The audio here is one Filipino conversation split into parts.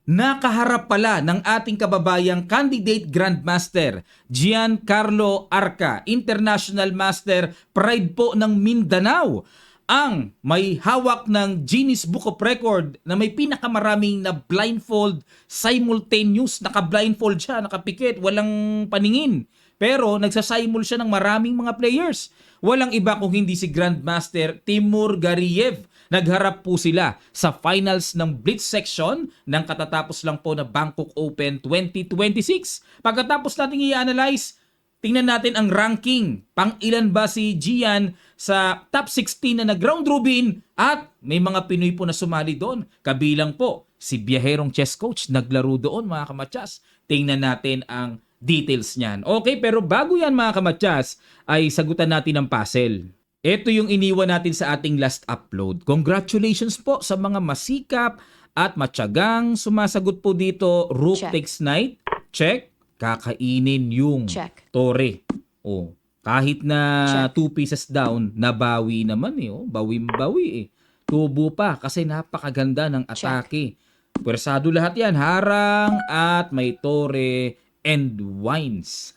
Nakaharap pala ng ating kababayang candidate Grandmaster Giancarlo Arca, International Master, pride po ng Mindanao, ang may hawak ng Guinness Book of Record na may pinakamaraming na blindfold simultaneous. Naka-blindfold siya, nakapikit, walang paningin. Pero nagsasimul siya ng maraming mga players. Walang iba kung hindi si Grandmaster Timur Gariev. Nagharap po sila sa finals ng Blitz section ng katatapos lang po na Bangkok Open 2026. Pagkatapos natin i-analyze, tingnan natin ang ranking. Pang-ilan ba si Gian sa top 16 na nag-round robin at may mga Pinoy po na sumali doon. Kabilang po si Biyaherong Chess Coach, naglaro doon mga kamatsas. Tingnan natin ang details niyan. Okay, pero bago yan mga kamatsas, ay sagutan natin ang puzzle. Ito yung iniwan natin sa ating last upload. Congratulations po sa mga masikap at matyagang sumasagot po dito. Rook Check. takes knight. Check. Kakainin yung Check. tore. Oh, kahit na Check. 2 pieces down, nabawi naman eh. Oh, bawi eh. Tubo pa kasi napakaganda ng atake. Pwersado lahat yan. Harang at may tore and wines.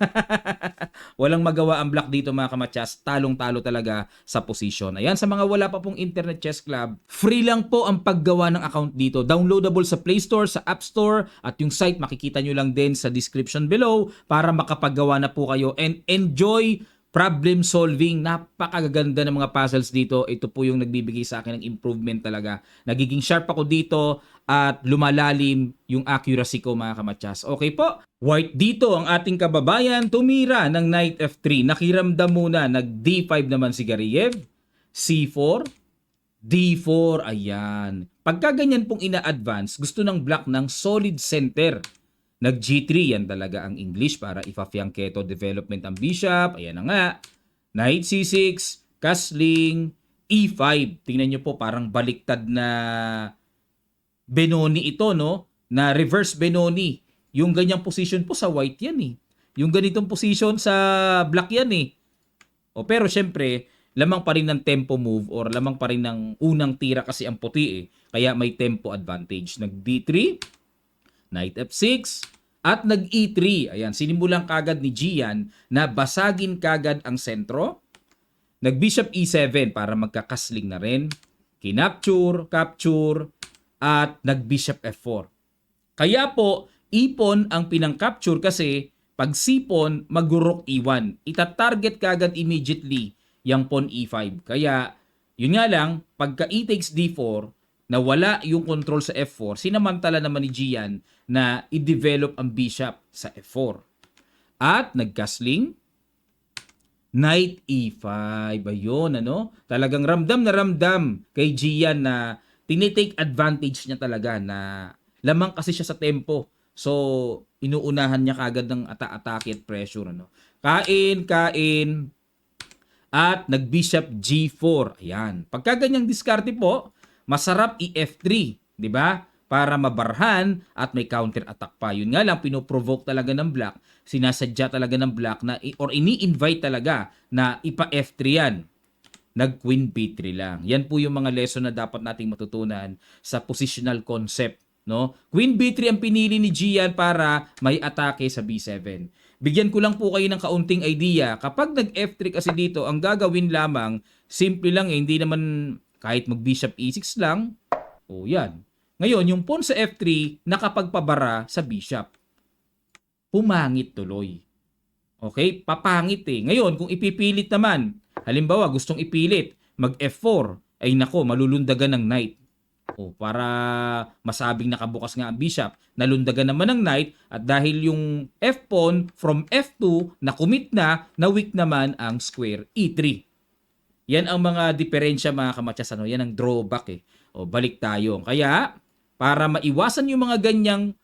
Walang magawa ang black dito mga kamatsas. Talong-talo talaga sa position. Ayan, sa mga wala pa pong Internet Chess Club, free lang po ang paggawa ng account dito. Downloadable sa Play Store, sa App Store, at yung site makikita nyo lang din sa description below para makapaggawa na po kayo and enjoy problem solving. Napakaganda ng mga puzzles dito. Ito po yung nagbibigay sa akin ng improvement talaga. Nagiging sharp ako dito at lumalalim yung accuracy ko mga kamatsas. Okay po? White dito ang ating kababayan tumira ng knight f3. Nakiramdam muna. Nag d5 naman si Gariev. c4. d4. Ayan. Pagka ganyan pong ina-advance, gusto ng black ng solid center. Nag G3, yan talaga ang English para ifa-fianchetto development ang bishop. Ayan na nga. Knight C6, castling, E5. Tingnan nyo po, parang baliktad na Benoni ito, no? Na reverse Benoni. Yung ganyang position po sa white yan eh. Yung ganitong position sa black yan eh. O pero syempre, lamang pa rin ng tempo move or lamang pa rin ng unang tira kasi ang puti eh. Kaya may tempo advantage. Nag D3, Knight F6, at nag E3. Ayan, sinimulan kagad ni Gian na basagin kagad ang sentro. Nag Bishop E7 para magkakasling na rin. Kinapture, capture, at nag Bishop F4. Kaya po, ipon ang pinang-capture kasi pag sipon, mag-rook E1. Ita-target kagad immediately yung pawn E5. Kaya, yun nga lang, pagka E takes D4, na wala yung control sa F4, sinamantala naman ni Gian na i-develop ang bishop sa F4. At nag-castling, Knight E5. Ayun, ano? Talagang ramdam na ramdam kay Gian na tinitake advantage niya talaga na lamang kasi siya sa tempo. So, inuunahan niya kagad ng atake at pressure. Ano? Kain. At nag-bishop G4. Ayan. Pagka ganyang diskarte po, masarap i-F3, di ba? Para mabarhan at may counter-attack pa. Yun nga lang, pinoprovoke talaga ng black, sinasadya talaga ng black na, or ini-invite talaga na ipa-F3 yan. Nag-Queen B3 lang. Yan po yung mga lesson na dapat nating matutunan sa positional concept. No? Queen B3 ang pinili ni Gian para may atake sa B7. Bigyan ko lang po kayo ng kaunting idea. Kapag nag-F3 kasi dito, ang gagawin lamang, simple lang eh, hindi naman kahit mag-bishop E6 lang. O yan. Ngayon, yung pawn sa F3, nakapagpabara sa bishop. Pumangit tuloy. Okay? Papangit eh. Ngayon, kung ipipilit naman, halimbawa, gustong ipilit, mag-F4, ay nako, malulundagan ng knight. O, para masabing nakabukas nga ang bishop, nalundagan naman ng knight, at dahil yung F-pawn from F2, na-commit na weak naman ang square E3. Yan ang mga diferensya mga kamatsas. Ano? Yan ang drawback eh. O, balik tayo. Kaya, para maiwasan yung mga ganyang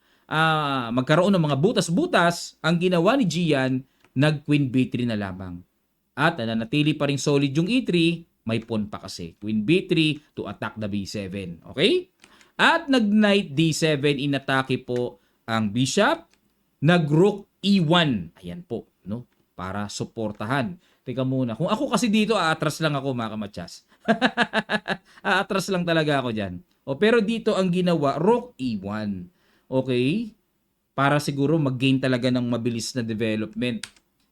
magkaroon ng mga butas-butas, ang ginawa ni Gian, nag-Queen B3 na lamang. At nanatili pa rin solid yung E3, may pawn pa kasi. Queen B3 to attack the B7. Okay? At nag-Knight D7, inatake po ang bishop. Nag-Rook E1. Ayan po, no? Para suportahan. Teka muna. Kung ako kasi dito, aatras lang ako mga kamatsas. Aatras lang talaga ako dyan. O, pero dito ang ginawa, Rook E1. Okay? Para siguro mag-gain talaga ng mabilis na development.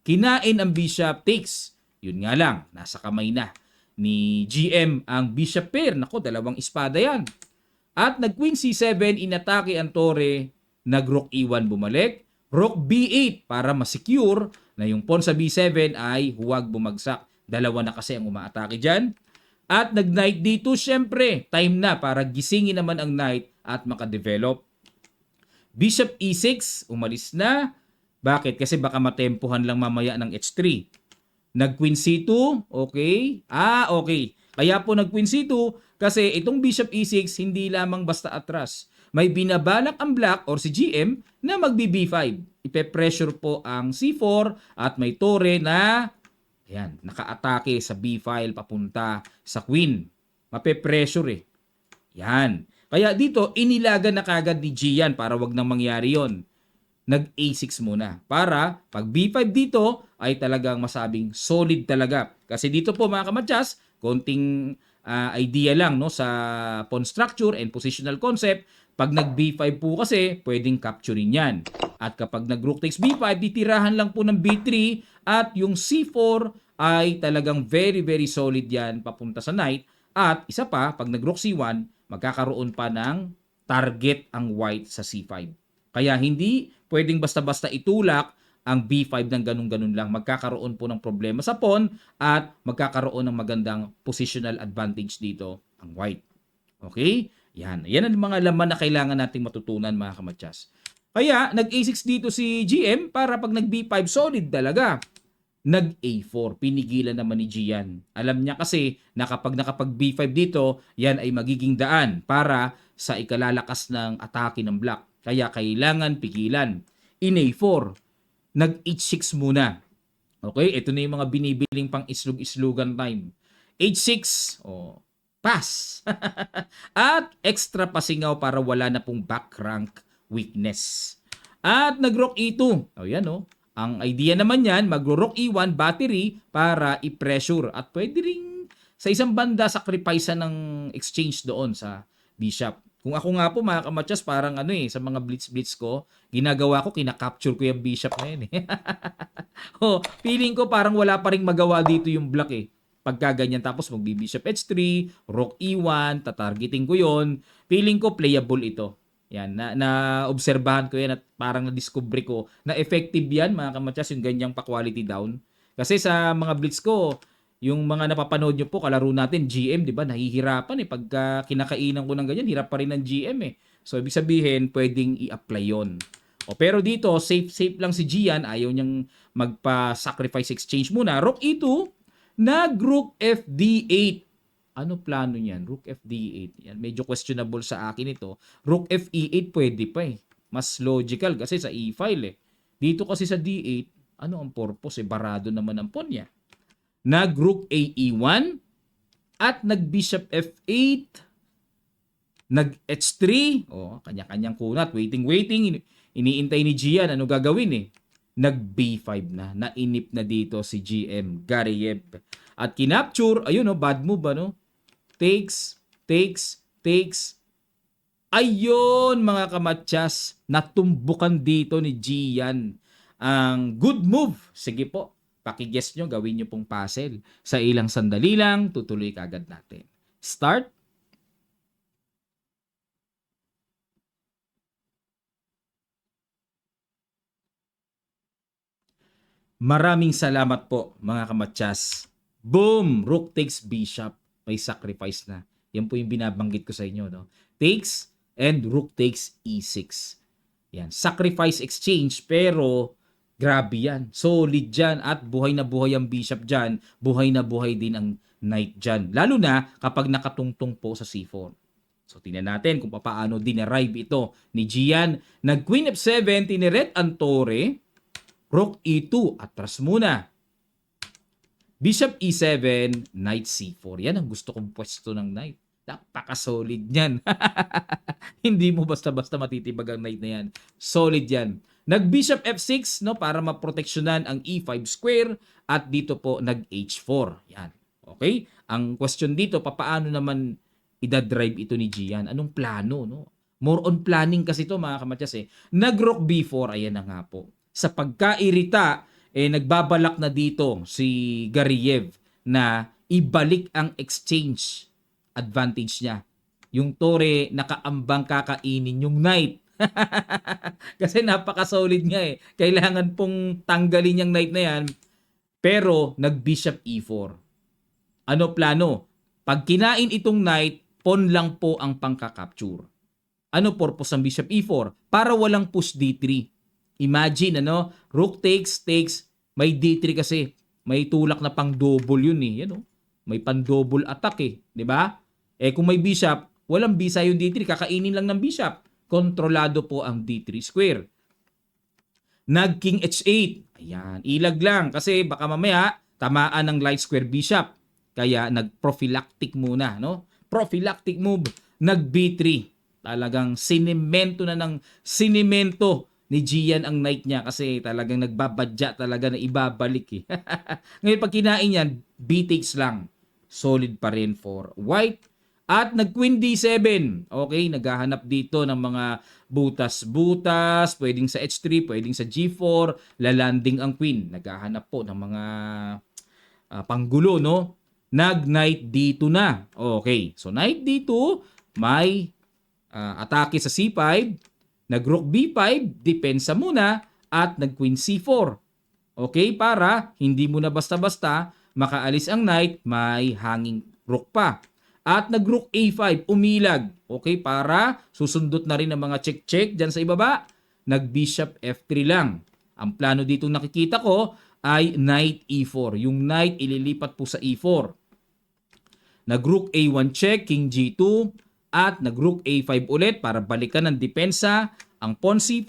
Kinain ang bishop takes. Yun nga lang, nasa kamay na ni GM ang bishop pair. Nako, dalawang espada yan. At nag-queen c7, inatake ang tore, nag-rook e1 bumalik, rook b8 para masecure na yung pawn sa b7 ay huwag bumagsak. Dalawa na kasi ang umaatake dyan. At nag-knight d2, syempre, time na para gisingin naman ang knight at makadevelop. Bishop e6, umalis na. Bakit? Kasi baka matempuhan lang mamaya ng h3. Nag-queen c2, okay. Okay. Kaya po nag-queen c2 kasi itong bishop e6 hindi lamang basta atras. May binabalak ang black or si GM na magbi-b5. Ipe-pressure po ang c4 at may tore na ayan, naka-atake sa b-file papunta sa queen. Mape-pressure eh. Yan. Kaya dito, inilagan na kagad ni Gian para wag nang mangyari yon. Nag-A6 muna. Para pag B5 dito, ay talagang masabing solid talaga. Kasi dito po mga kamatyas, konting idea lang no sa pawn structure and positional concept. Pag nag-B5 po kasi, pwedeng capturing yan. At kapag nag-rook takes B5, titirahan lang po ng B3 at yung C4 ay talagang very very solid yan papunta sa knight. At isa pa, pag nag-rook C1, magkakaroon pa ng target ang white sa C5. Kaya hindi pwedeng basta-basta itulak ang B5 ng ganun-ganun lang. Magkakaroon po ng problema sa pawn at magkakaroon ng magandang positional advantage dito ang white. Okay? Yan. Yan ang mga laman na kailangan nating matutunan mga kamatyas. Kaya nag-A6 dito si GM para pag nag-B5 solid talaga. Nag-A4. Pinigilan naman ni Gian. Alam niya kasi na kapag nakapag-B5 dito, yan ay magiging daan para sa ikalalakas ng atake ng black. Kaya kailangan pigilan. In A4, nag-H6 muna. Okay? Ito na yung mga binibiling pang islug-islugan time. H6, pass. At extra pasingaw para wala na pong back rank weakness. At nag-rook E2. Yan Ang idea naman yan, mag-rook E1 battery para i-pressure. At pwede rin sa isang banda sacrifice ng exchange doon sa bishop. Kung ako nga po mga kamatyas, parang sa mga blitz-blitz ko, ginagawa ko, kinakapture ko yung bishop na yun feeling ko parang wala pa ring magawa dito yung black Pagka ganyan, tapos magbi-bishop h3, rook e1, tatargeting ko yon. Feeling ko playable ito. Yan, na-obserbahan ko yan at parang na-discover ko na effective yan mga kamatyas yung ganyang pa-quality down. Kasi sa mga blitz ko, yung mga napapanood nyo po, kalaro natin, GM, di ba, nahihirapan pagka kinakainan ko ng ganyan, hirap pa rin ng GM So, ibig sabihin, pwedeng i-apply yon. Pero dito, safe lang si Gian, ayaw niyang magpa-sacrifice exchange muna. Rook e2, nag-rook fd8. Ano plano niyan? Rook fd8. Yan, medyo questionable sa akin ito. Rook fe8 pwede pa Mas logical kasi sa e-file Dito kasi sa d8, ano ang purpose Barado naman ang pawn niya. Nag-rook ae1 at nag-bishop f8. Nag-h3. Kanya-kanyang kunat. Waiting. Iniintay ni Gian. Ano gagawin Nag-b5 na. Nainip na dito si GM Gariev. At kinapture. Ayun bad move Takes. Ayun mga kamatyas. Natumbukan dito ni Gian. Ang good move. Sige po. Pakiguess nyo. Gawin nyo pong puzzle. Sa ilang sandali lang. Tutuloy kagad natin. Start. Maraming salamat po mga kamatyas. Boom! Rook takes bishop. May sacrifice na. Yan po yung binabanggit ko sa inyo. Takes and rook takes e6. Yan. Sacrifice exchange pero grabe yan. Solid dyan at buhay na buhay ang bishop dyan. Buhay na buhay din ang knight dyan. Lalo na kapag nakatungtong po sa c4. So tingnan natin kung paano dinerive ito ni Gian. Nag-queen f7, tineret ang tore. Rook e2, atras muna. Bishop e7, knight c4. Yan ang gusto kong pwesto ng knight. Napaka-solid yan. Hindi mo basta-basta matitibag ang knight na yan. Solid yan. Nag-bishop f6 para maproteksyonan ang e5 square at dito po nag-h4. Yan. Okay? Ang question dito, paano naman idadrive ito ni Gian? Anong plano? More on planning kasi to mga kamatyas eh. Nag-rook B4, ayan na nga po. Sa pagkairita, nagbabalak na dito si Gariev na ibalik ang exchange advantage niya. Yung tore nakaambang kakainin yung knight. Kasi napaka-solid nga eh. Kailangan pong tanggalin yung knight na yan. Pero nag-bishop E4. Ano plano? Pag kinain itong knight, pawn lang po ang pangka-capture. Ano purpose ng bishop E4? Para walang push D3. Imagine, rook takes, may D3 kasi. May tulak na pang double yun eh. Yan, may pan double attack eh. 'Di ba? Kung may bishop, walang bisa yung D3. Kakainin lang ng bishop. Kontrolado po ang D3 square. Nag-king H8. Ayan, ilag lang. Kasi baka mamaya, tamaan ng light square bishop. Kaya nag-prophylactic muna, no? Prophylactic move. Nag-B3. Talagang sinemento na ng sinemento ni Gian ang knight niya kasi talagang nagbabadya talaga na ibabalik eh. Ngayon pag kinain yan, B takes lang. Solid pa rin for white. At nag-queen D7. Okay, naghahanap dito ng mga butas-butas. Pwedeng sa H3, pwedeng sa G4. Lalanding ang queen. Naghahanap po ng mga panggulo, no? Nag-knight D2 na. Okay, so knight D2, may atake sa C5, nag-rook B5, depensa muna, at nag-queen C4. Okay, para hindi mo na basta-basta makaalis ang knight, may hanging rook pa. At nag-rook A5, umilag. Okay, para susundot na rin ang mga check-check dyan sa ibaba. Nag-bishop F3 lang. Ang plano dito nakikita ko ay knight E4. Yung knight ililipat po sa E4. Nag-rook A1 check, king G2, at nag-rook A5 ulit para balikan ng depensa ang pawn C5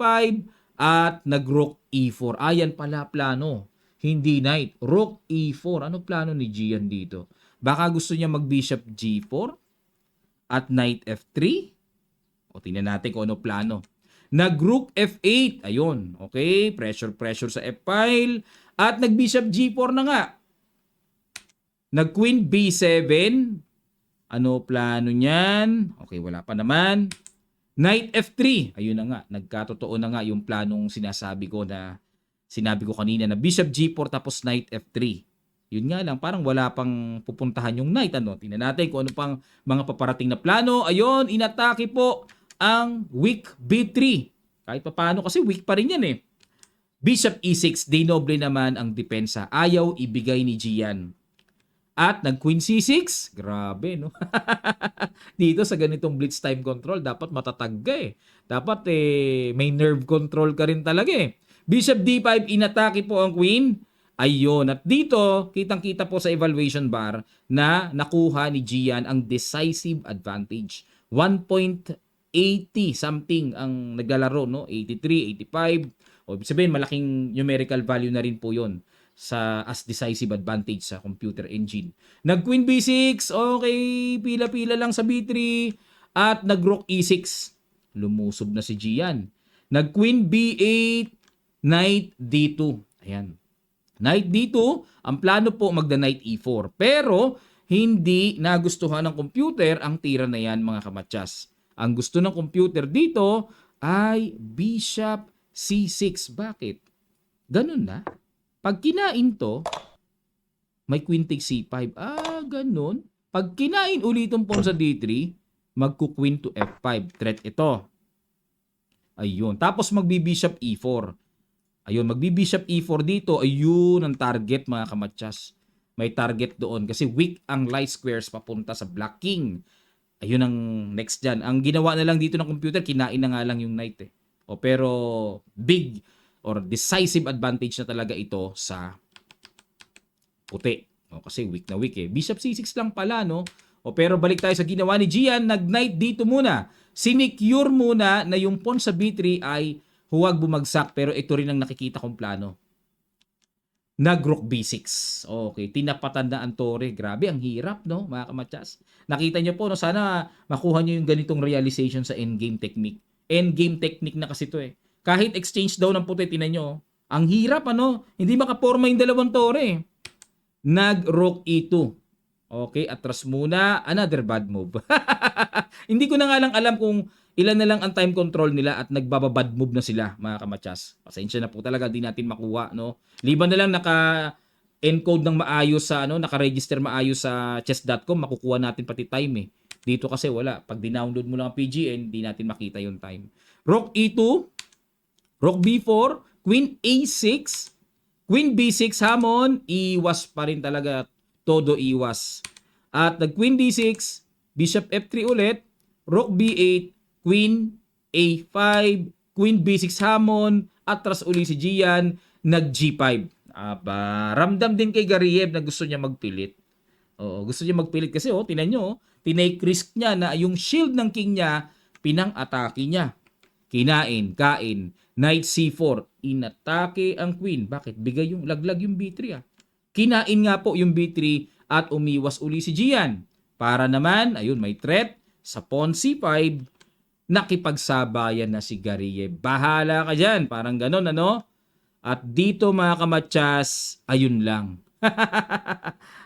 at nag-rook E4. Ayan pala plano. Hindi knight. Rook E4. Ano plano ni Gian dito? Baka gusto niya mag-bishop G4 at knight F3. O tingnan natin kung ano plano. Nag-rook F8. Ayun. Okay. Pressure sa F-file. At nag-bishop G4 na nga. Nag-queen B7. Ano plano niyan? Okay, wala pa naman. Knight F3. Ayun na nga. Nagkatotoo na nga yung planong sinasabi ko kanina na bishop G4 tapos knight F3. Yun nga lang, parang wala pang pupuntahan yung knight. Tingnan natin kung ano pang mga paparating na plano. Ayun, inatake po ang weak B3. Kahit pa paano kasi weak pa rin yan eh. Bishop E6, dinoble naman ang depensa. Ayaw ibigay ni Gian. At nag-queen C6. Grabe, no? Dito sa ganitong blitz time control, dapat matatag ka eh. Dapat may nerve control ka rin talaga eh. Bishop D5, inatake po ang queen. Ayun. At dito, kitang-kita po sa evaluation bar na nakuha ni Gian ang decisive advantage. 1.80 something ang naglalaro, no? 83, 85. O, ibig sabihin, malaking numerical value na rin po yon as decisive advantage sa computer engine. Nag-queen B6, okay, pila-pila lang sa B3, at nag-rook E6. Lumusob na si Gian. Nag-queen B8, knight D2. Ayan. Knight D2, ang plano po magda-knight E4. Pero, hindi nagustuhan ng computer ang tira na yan, mga kamatyas. Ang gusto ng computer dito ay bishop C6. Bakit? Ganun na. Pag kinain to, may queen takes C5. Ganun. Pag kinain ulit itong pawn sa D3, magku-queen to F5. Threat ito. Ayun. Tapos magbi-bishop E4. Ayun, magbi-bishop E4 dito. Ayun ang target, mga kamatyas. May target doon kasi weak ang light squares papunta sa black king. Ayun ang next dyan. Ang ginawa na lang dito ng computer, kinain na nga lang yung knight eh. Pero big or decisive advantage na talaga ito sa puti. Kasi weak na weak eh. Bishop C6 lang pala, no? Pero balik tayo sa ginawa ni Gian. Nag-knight dito muna. Sinecure muna na yung pawn sa B3 ay huwag bumagsak. Pero ito rin ang nakikita kong plano. Nag-rook B6. Okay, tinapatan na ang tore. Grabe, ang hirap, no, mga kamatyas. Nakita nyo po, no? Sana makuha nyo yung ganitong realization sa endgame technique. Endgame technique na kasi to eh. Kahit exchange daw ng puti, tinan nyo. Ang hirap, hindi makaporma yung dalawang tore. Nag-rook E2. Okay, atras muna. Another bad move. Hindi ko na nga lang alam kung ilan na lang ang time control nila at nagbababad move na sila, mga kamatsas. Pasensya na po talaga, di natin makuha, no? Liban na lang naka-encode ng maayos sa, naka-register maayos sa chess.com, makukuha natin pati time eh. Dito kasi wala. Pag dinownload mo lang ang PGN, di natin makita yung time. Rook E2, Rook B4, Queen A6, Queen B6 hamon, iwas pa rin talaga, todo iwas. At nag-Queen D6, Bishop F3 ulit, Rook B8, Queen A5, Queen B6 hamon, atras uli si Gian, nag-G5. Aba, ramdam din kay Gariev na gusto niya magpilit. Oo, gusto niya magpilit kasi tinan nyo, tinake risk niya na yung shield ng king niya, pinang-atake niya. Kinain, kain, Knight C4, inatake ang queen. Bakit? Bigay yung laglag yung B3 ah. Kinain nga po yung B3 at umiwas uli si Gian. Para naman, ayun, may threat sa pawn C5, nakipagsabayan na si Gariev. Bahala ka dyan, parang ganon ano. At dito mga kamatsas, ayun lang.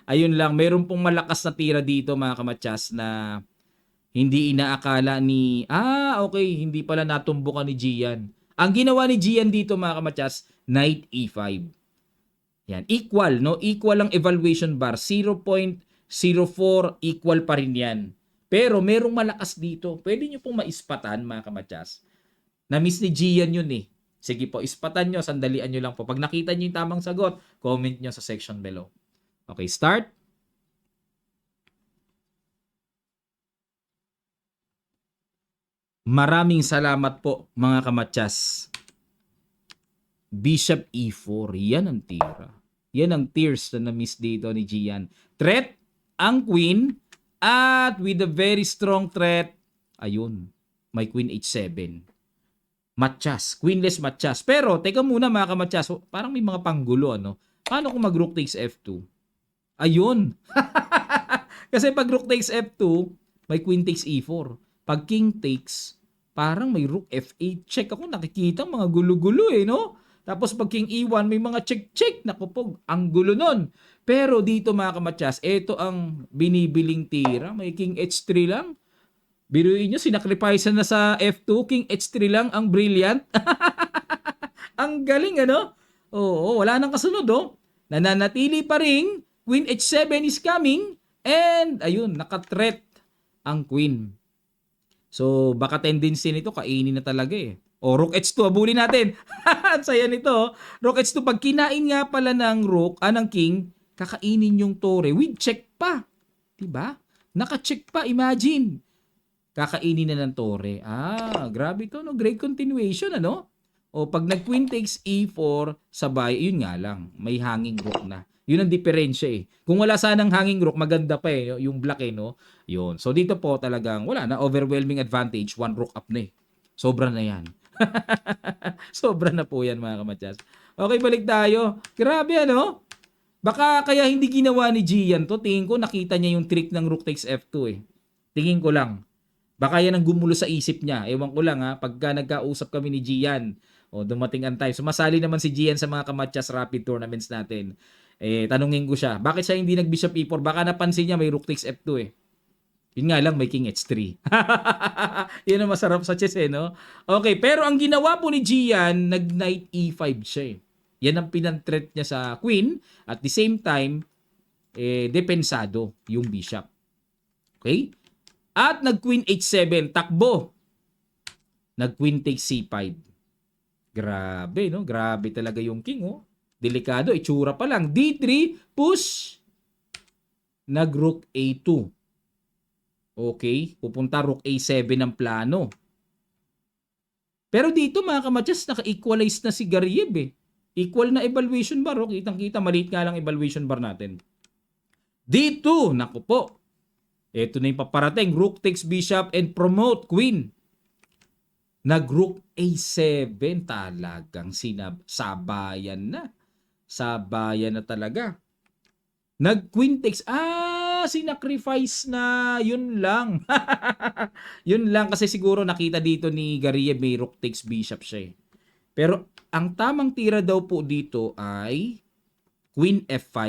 Ayun lang, mayroon pong malakas na tira dito mga kamatsas na hindi inaakala ni, okay, hindi pala natumbukan ni Gian. Ang ginawa ni Gian dito mga kamatsas, Knight E5. Yan, equal, no? Equal ang evaluation bar. 0.04 equal pa rin yan. Pero merong malakas dito. Pwede nyo pong maispatan mga kamatsas. Na-miss ni Gian yun eh. Sige po, ispatan nyo, sandalian nyo lang po. Pag nakita nyo yung tamang sagot, comment nyo sa section below. Okay, start. Maraming salamat po mga kamatsas. Bishop E4, yan ang tira. Yan ang tears na na-miss dito ni Gian. Threat ang queen at with a very strong threat, ayun, may queen H7. Matchas, queenless matchas. Pero teka muna mga kamatsas, parang may mga panggulo ano. Paano kung mag-rook takes F2? Ayun. Kasi pag rook takes F2, may queen takes E4. Pag king takes, parang may rook F8 check. Ako nakikita mga gulo-gulo eh, no? Tapos pag king E1, may mga check-check. Nakupog, ang gulo nun. Pero dito mga kamatsas, ito ang binibiling tira. May king H3 lang. Biruin nyo, sinacrifice na sa F2, king H3 lang, ang brilliant. Ang galing, ano? Oo, wala nang kasunod, oh. Nananatili pa rin, queen H7 is coming, and ayun, naka-threat ang queen. So, baka tendency nito, kainin na talaga eh. O, rook H2, abulin natin. Ang saya nito. Rook H2, pag kinain nga pala ng rook, ng king, kakainin yung tore with check pa. Diba? Naka-check pa, imagine. Kakainin na ng tore. Grabe to, no? Great continuation, ano? O, pag nag-queen takes E4, sabay, yun nga lang, may hanging rook na. Yun ang diferensya eh. Kung wala sanang hanging rook, maganda pa eh, yung black eh, no? Yun. So, dito po talagang wala na, overwhelming advantage, one rook up na eh. Sobra na yan. Sobra na po yan mga kamatsas. Okay, balik tayo. Grabe ano? Baka kaya hindi ginawa ni Gian to. Tingin ko nakita niya yung trick ng rook takes F2 eh. Tingin ko lang. Baka yan ang gumulo sa isip niya. Ewan ko lang ha. Pagka nagkausap kami ni Gian, dumating ang time. Sumasali naman si Gian sa mga kamatsas rapid tournaments natin. Tanungin ko siya, bakit siya hindi nag-bishop E4? Baka napansin niya may rook takes F2 eh. Yun nga lang, may king H3. Yun ang masarap sa chess eh, no? Okay, pero ang ginawa po ni Gian, nag-knight E5 siya eh. Yan ang pinantreat niya sa queen. At the same time, depensado yung bishop. Okay? At nag-queen H7, takbo. Nag-queen takes C5. Grabe, no? Grabe talaga yung king, oh. Delikado, itsura pa lang. D3, push. Nag-rook A2. Okay, pupunta rook A7 ang plano. Pero dito mga kamatsas, naka-equalize na si Gariev eh. Equal na evaluation bar. Oh. Kitang-kita, maliit nga lang evaluation bar natin. D2, naku po. Ito na yung paparating. Rook takes bishop and promote queen. Nag-rook A7. Talagang sabayan na. Sabayan na talaga. Nag-queen takes. Sinacrifice na. Yun lang. Yun lang kasi siguro nakita dito ni Gariev may rook takes bishop siya eh. Pero ang tamang tira daw po dito ay queen F5.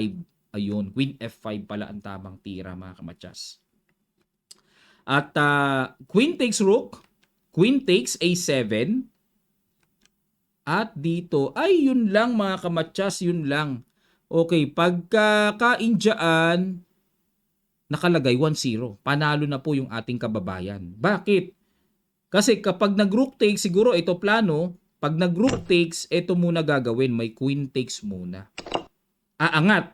Ayun, queen F5 pala ang tamang tira mga kamatsas. At queen takes rook. Queen takes A7. At dito, ay yun lang mga kamatsas, yun lang. Okay, pagka kaindyaan, nakalagay 1-0. Panalo na po yung ating kababayan. Bakit? Kasi kapag nag-rook takes, siguro ito plano, pag nag-rook takes, ito muna gagawin. May queen takes muna. Aangat.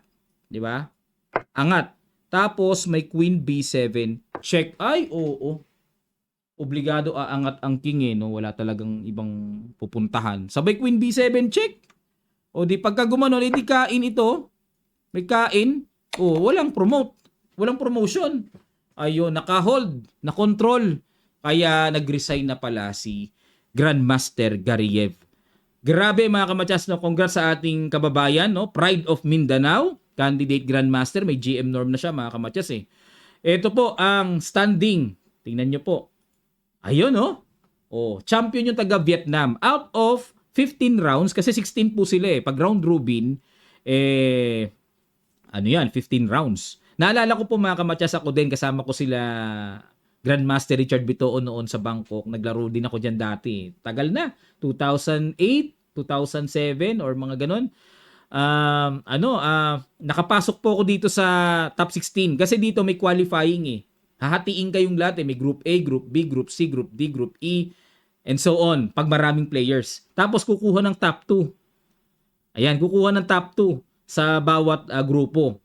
Di ba? Angat. Tapos may queen B7. Check. Ay, oo. Obligado aangat ang king no? Wala talagang ibang pupuntahan. Sabay queen B7 check. O di pagka gumanon, edi kain ito. May kain. O walang promote. Walang promotion. Ayun, naka-hold, na-control. Kaya nag-resign na pala si Grandmaster Gariev. Grabe mga kamatsas, no? Congrats sa ating kababayan, no? Pride of Mindanao, candidate Grandmaster, may GM norm na siya mga kamatsas eh. Ito po ang standing. Tingnan nyo po. Ayun, no? Oh, champion yung taga Vietnam. Out of 15 rounds, kasi 16 po sila eh. Pag round robin, ano yan, 15 rounds. Naalala ko po mga kamatsas, ako din, kasama ko sila Grandmaster Richard Bitoo noon sa Bangkok. Naglaro din ako dyan dati. Tagal na. 2008, 2007, or mga ganon. Nakapasok po ako dito sa top 16. Kasi dito may qualifying eh. Hahatiin kayong lahat eh. May Group A, Group B, Group C, Group D, Group E, and so on. Pag maraming players. Tapos kukuha ng top 2. Ayan, kukuha ng top 2 sa bawat grupo.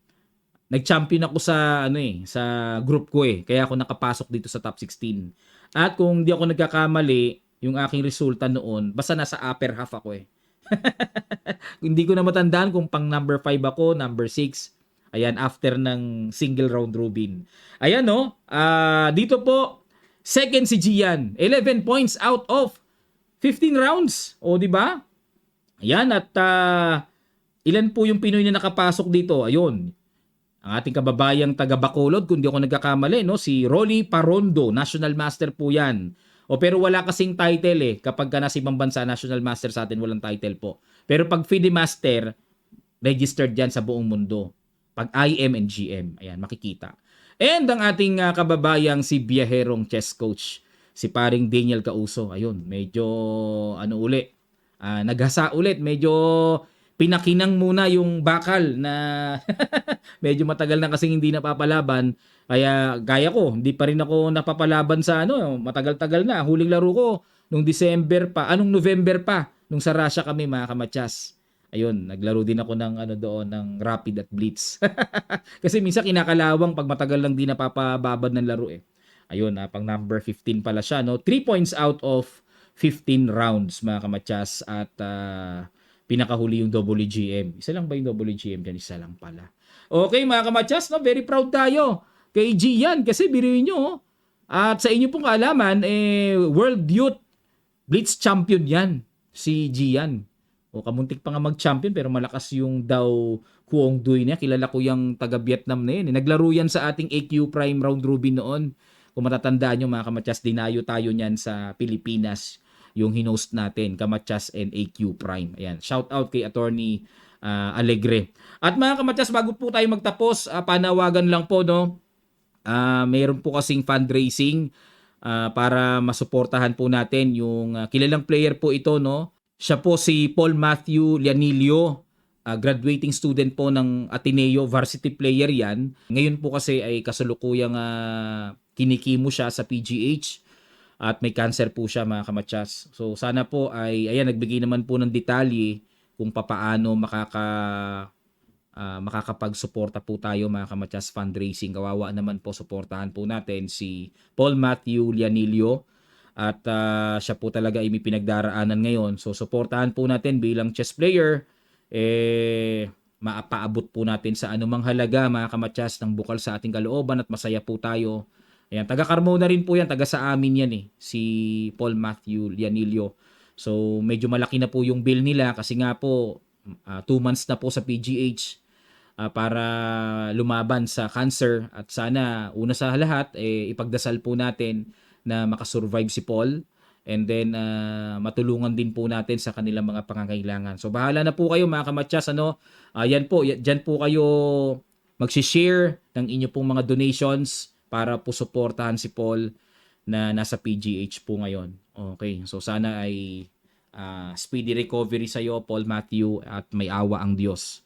Nag-champion ako sa sa group ko eh. Kaya ako nakapasok dito sa top 16. At kung hindi ako nagkakamali, yung aking resulta noon, basta nasa upper half ako eh. Hindi ko na matandaan kung pang number 5 ako, number 6. Ayan, after ng single round robin. Ayan no, dito po, second si Gian. 11 points out of 15 rounds. O di ba? Ayan, at ilan po yung Pinoy na nakapasok dito? Ayun. Ang ating kababayang taga Bacolod, kung di ako nagkakamali, no? Si Rolly Parondo, National Master po yan. Pero wala kasing title eh. Kapag ka nasa ibang bansa, National Master sa atin, walang title po. Pero pag FIDE Master, registered yan sa buong mundo. Pag IM and GM, ayan, makikita. And ang ating kababayang si Biyaherong chess coach, si paring Daniel Causo. Ayun, medyo, naghasa ulit. Medyo pinakinang muna yung bakal na medyo matagal na kasing hindi napapalaban. Kaya gaya ko, hindi pa rin ako napapalaban sa matagal-tagal na. Huling laro ko nung November pa, nung sa Russia kami mga kamatsas. Ayun, naglaro din ako ng ng Rapid at Blitz. Kasi minsan kinakalawang pag matagal lang di napapababad ng laro eh. Ayun, pang number 15 pala siya, no? 3 points out of 15 rounds mga kamatsas at pinakahuli yung WGM. Isa lang ba yung WGM dyan? Isa lang pala. Okay mga kamatsas, no? Very proud tayo kay Gian kasi biruin nyo. At sa inyo pong kaalaman, World Youth Blitz Champion yan, si Gian. Kamuntik pa nga mag-champion pero malakas yung daw Kuong Duy niya. Kilala ko yung taga-Vietnam na yun. Naglaro yan sa ating AQ Prime Round Robin noon. Kung matatandaan nyo mga kamatsas, dinayo tayo niyan sa Pilipinas. Yung hinost natin, Kamatsas and AQ Prime. Ayan, shout out kay Attorney Alegre. At mga kamatsas, bago po tayo magtapos, panawagan lang po, no? Mayroon po kasing fundraising para masuportahan po natin yung kilalang player po ito, no? Siya po si Paul Matthew Lianilio, graduating student po ng Ateneo, varsity player yan. Ngayon po kasi ay kasalukuyang kinikimo siya sa PGH. At may cancer po siya mga kamatsas. So sana po ay, nagbigay naman po ng detalye kung papaano makakapag-suporta po tayo mga kamatsas fundraising. Kawawa naman po, suportahan po natin si Paul Matthew Lianilio. At siya po talaga ay may pinagdaraanan ngayon. So suportahan po natin bilang chess player. Maapaabot po natin sa anumang halaga mga kamatsas ng bukal sa ating kalooban at masaya po tayo. Ayan, taga Carmona rin po yan, taga sa amin yan si Paul Matthew Lianilio. So medyo malaki na po yung bill nila kasi nga po 2 months na po sa PGH para lumaban sa cancer at sana una sa lahat ipagdasal po natin na makasurvive si Paul and then matulungan din po natin sa kanilang mga pangangailangan. So bahala na po kayo mga kamatsas, yan po, dyan po kayo magsi-share ng inyo pong mga donations para po suportahan si Paul. na nasa PGH po ngayon. Okay, so sana ay speedy recovery sa iyo, Paul Matthew, at may awa ang Diyos